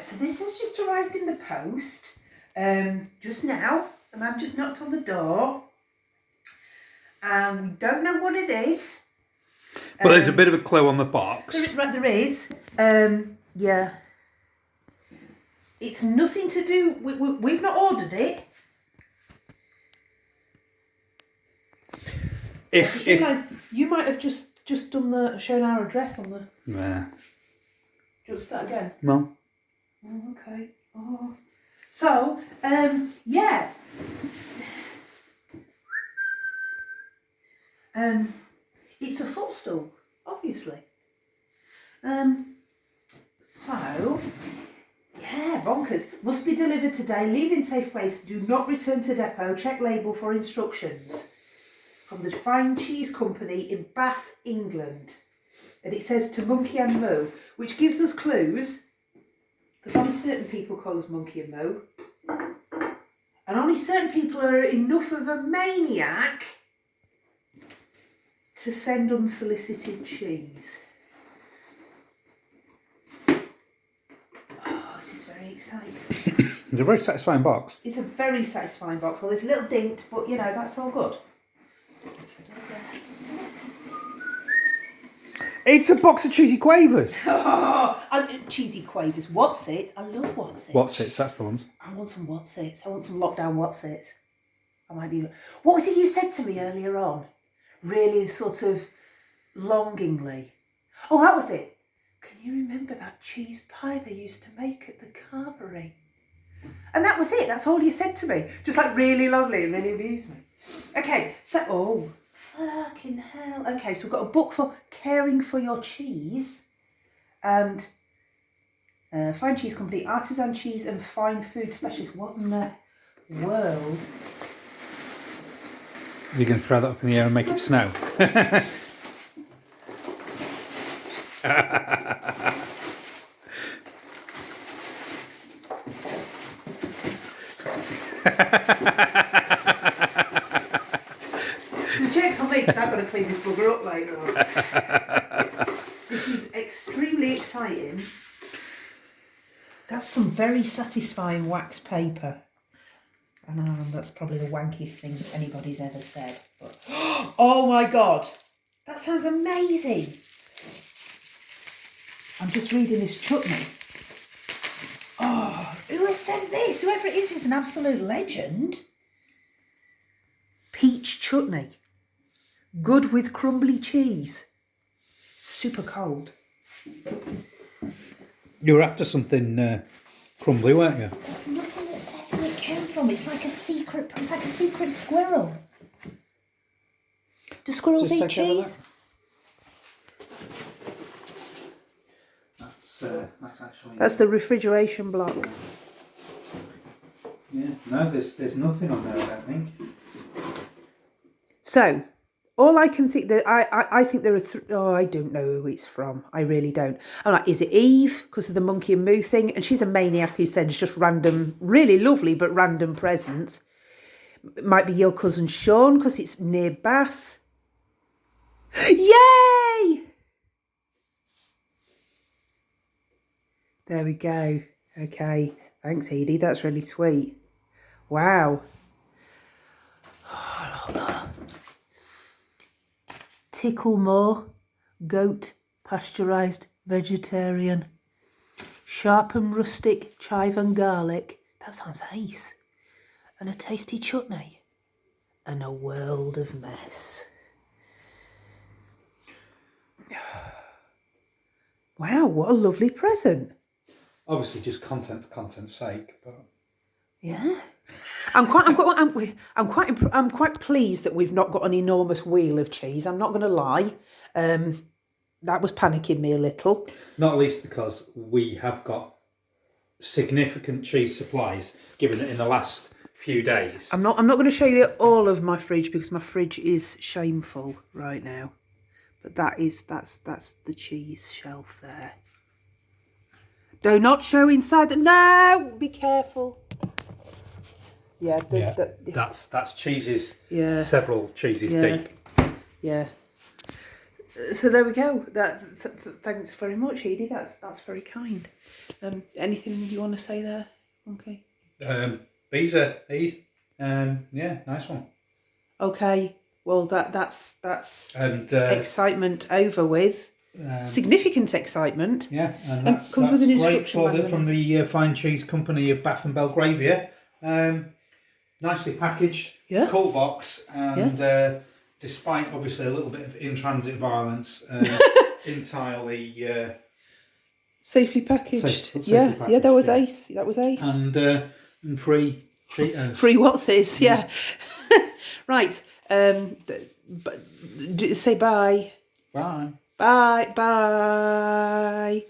So this has just arrived in the post. Just now. The man just knocked on the door. And we don't know what it is. But there's a bit of a clue on the box. There is. Yeah. It's nothing to do... We've not ordered it. If you might have just done shown our address on the... Yeah. Do you want to start again? No. Oh, okay. Oh. So, yeah. It's a footstool, obviously. So, yeah, bonkers. Must be delivered today. Leave in safe place. Do not return to depot. Check label for instructions. From the Fine Cheese Company in Bath, England. And it says to Monkey and Moo, which gives us clues. Because only certain people call us Monkey and Moo. And only certain people are enough of a maniac to send unsolicited cheese. Oh, this is very exciting. It's a very satisfying box. It's a very satisfying box. Well, it's a little dinked, but you know, that's all good. It's a box of cheesy quavers. Oh, cheesy quavers. What's it? I love what's it. What's it? That's the ones. I want some what's it. I want some lockdown what's it. I might do. What was it you said to me earlier on? Really sort of longingly. Oh, that was it. Can you remember that cheese pie they used to make at the carvery? And that was it. That's all you said to me. Just like really longingly and really amused me. Okay, so, oh, fucking hell. Okay, so we've got a book for caring for your cheese and Fine Cheese Company, artisan cheese and fine food specialist. What in the world? You're going to throw that up in the air and make it snow. The joke's on me because I've got to clean this bugger up later on. This is extremely exciting. That's some very satisfying wax paper. And that's probably the wankiest thing anybody's ever said. But, oh my God, that sounds amazing. I'm just reading this chutney. Oh, who has sent this? Whoever it is an absolute legend. Peach chutney. Good with crumbly cheese. Super cold. You were after something crumbly, weren't you? There's nothing that says where it came from. It's like a secret squirrel. Do squirrels eat cheese? That's actually... That's the refrigeration block. Yeah, no, there's nothing on there, I don't think. So, all I can think that I think there are I don't know who it's from. I really don't. I'm like, is it Eve because of the Monkey and Moo thing? And she's a maniac who sends just random, really lovely but random presents. It might be your cousin Sean because it's near Bath. Yay! There we go. Okay. Thanks, Edie. That's really sweet. Wow. Oh, look, look. Ticklemore, goat, pasteurised, vegetarian. Sharp and rustic, chive and garlic. That sounds ace. And a tasty chutney. And a world of mess. Wow, what a lovely present. Obviously, just content for content's sake, but yeah, I'm quite pleased that we've not got an enormous wheel of cheese. I'm not going to lie, that was panicking me a little. Not least because we have got significant cheese supplies, given it in the last few days. I'm not going to show you all of my fridge because my fridge is shameful right now, but that's the cheese shelf there. Do not show inside. No, be careful. Yeah, that's cheeses. Yeah, several cheeses deep. Yeah. So there we go. Thanks very much, Edie. That's very kind. Anything you want to say there? Okay. Visa, Ede. Yeah, nice one. Okay. Well, that's And excitement over with. Significant excitement. yeah, and Comes that's with an great instruction for manual. from the fine cheese company of Bath and Belgravia. Nicely packaged, Yeah. cool box, and despite obviously a little bit of in-transit violence, entirely Safely packaged. safely Yeah, packaged, that was yeah. ace. That was ace. And free Cheetos. Free what's-its, yeah. Right. Say bye. Bye. Bye. Bye.